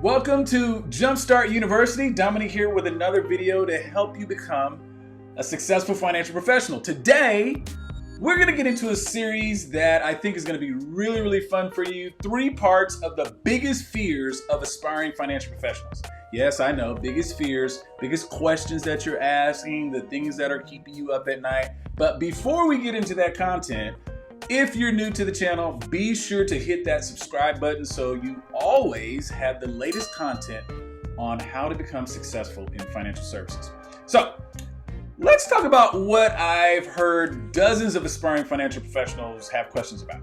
Welcome to Jumpstart University. Dominic here with another video to help you become a successful financial professional. Today, we're going to get into a series that I think is going to be really fun for you. 3 parts of the biggest fears of aspiring financial professionals. Yes, I know, biggest fears, biggest questions that you're asking, the things that are keeping you up at night. But before we get into that content, if you're new to the channel, be sure to hit that subscribe button so you always have the latest content on how to become successful in financial services. So let's talk about what I've heard dozens of aspiring financial professionals have questions about.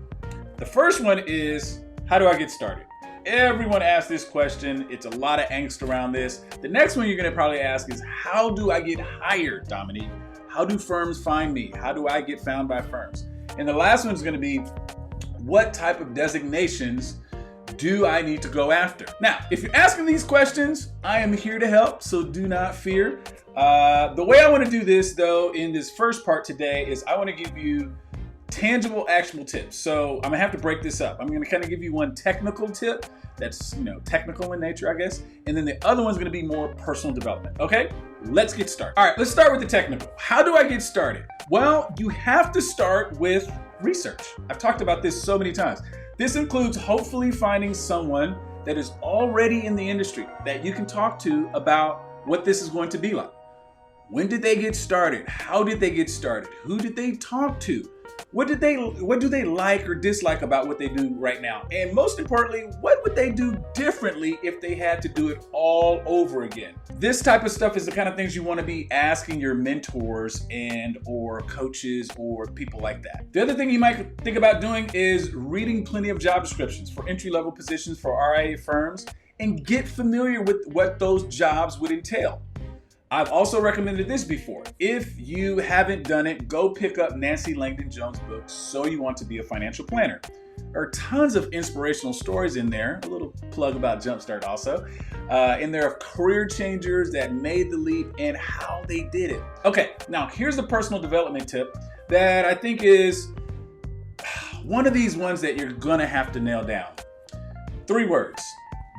The first one is, how do I get started? Everyone asks this question. It's a lot of angst around this. The next one you're going to probably ask is, how do I get hired, Dominique? How do firms find me? How do I get found by firms? And the last one is going to be, what type of designations do I need to go after? Now, if you're asking these questions, I am here to help, so do not fear. The way I want to do this, though, in this first part today is I want to give you tangible, actionable tips. So I'm going to have to break this up. I'm going to kind of give you one technical tip that's, technical in nature, I guess. And then the other one's going to be more personal development. Okay, let's get started. All right, let's start with the technical. How do I get started? Well, you have to start with research. I've talked about this so many times. This includes hopefully finding someone that is already in the industry that you can talk to about what this is going to be like. When did they get started? How did they get started? Who did they talk to? What do they like or dislike about what they do right now? And most importantly, what would they do differently if they had to do it all over again? This type of stuff is the kind of things you want to be asking your mentors and or coaches or people like that. The other thing you might think about doing is reading plenty of job descriptions for entry-level positions for RIA firms and get familiar with what those jobs would entail. I've also recommended this before. If you haven't done it, go pick up Nancy Langdon Jones' book, So You Want to Be a Financial Planner. There are tons of inspirational stories in there. A little plug about Jumpstart also. And there are career changers that made the leap and how they did it. Okay, now here's a personal development tip that I think is one of these ones that you're gonna have to nail down. 3 words: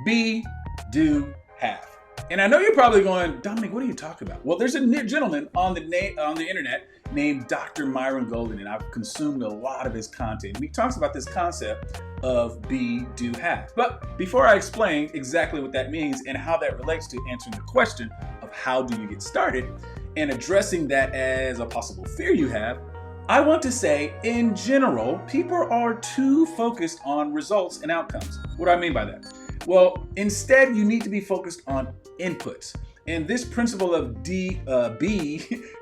be, do, have. And I know you're probably going, Dominic, what are you talking about? Well, there's a gentleman on the internet named Dr. Myron Golden, and I've consumed a lot of his content. He talks about this concept of be, do, have. But before I explain exactly what that means and how that relates to answering the question of how do you get started and addressing that as a possible fear you have, I want to say, in general, people are too focused on results and outcomes. What do I mean by that? Well, instead, you need to be focused on inputs. And this principle of be,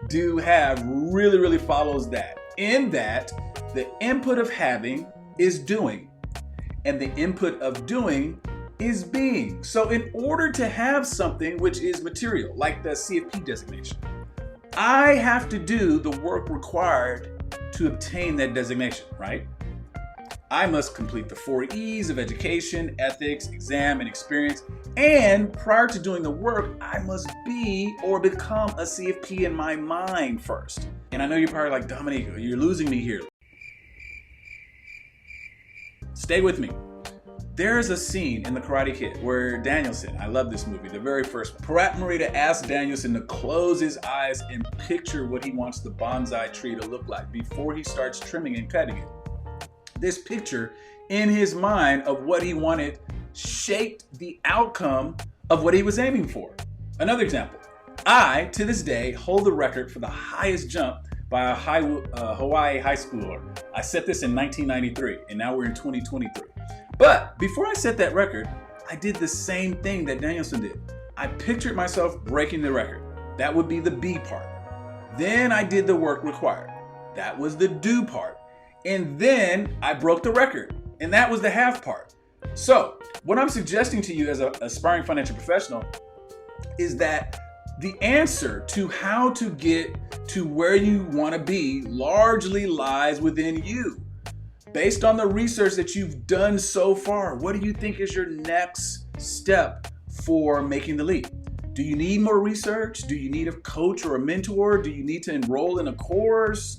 do, have really follows that. In that, the input of having is doing, and the input of doing is being. So in order to have something which is material, like the CFP designation, I have to do the work required to obtain that designation, right? I must complete the 4 E's of education, ethics, exam, and experience. And prior to doing the work, I must be or become a CFP in my mind first. And I know you're probably like, Dominic, you're losing me here. Stay with me. There's a scene in The Karate Kid where Danielson, I love this movie, the very first one, Pratt Morita asks Danielson to close his eyes and picture what he wants the bonsai tree to look like before he starts trimming and cutting it. This picture in his mind of what he wanted shaped the outcome of what he was aiming for. Another example, I, to this day, hold the record for the highest jump by a Hawaii high schooler. I set this in 1993, and now we're in 2023. But before I set that record, I did the same thing that Danielson did. I pictured myself breaking the record. That would be the B part. Then I did the work required. That was the do part. And then I broke the record, and that was the have part. So what I'm suggesting to you as an aspiring financial professional is that the answer to how to get to where you want to be largely lies within you. Based on the research that you've done so far, what do you think is your next step for making the leap? Do you need more research? Do you need a coach or a mentor? Do you need to enroll in a course?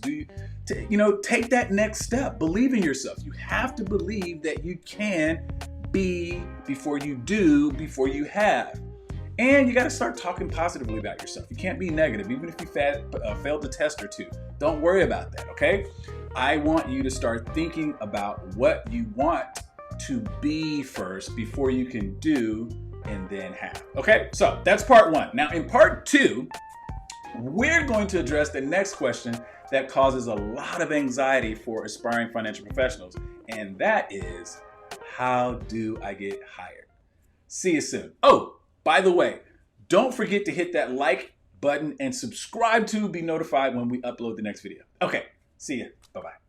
Take that next step. Believe in yourself. You have to believe that you can be before you do, before you have. And you got to start talking positively about yourself. You can't be negative, even if you failed the test or two. Don't worry about that, okay? I want you to start thinking about what you want to be first before you can do and then have. Okay, so that's part one. Now in part two, we're going to address the next question that causes a lot of anxiety for aspiring financial professionals, and that is, how do I get hired? See you soon. Oh, by the way, don't forget to hit that like button and subscribe to be notified when we upload the next video. Okay, see ya. Bye-bye.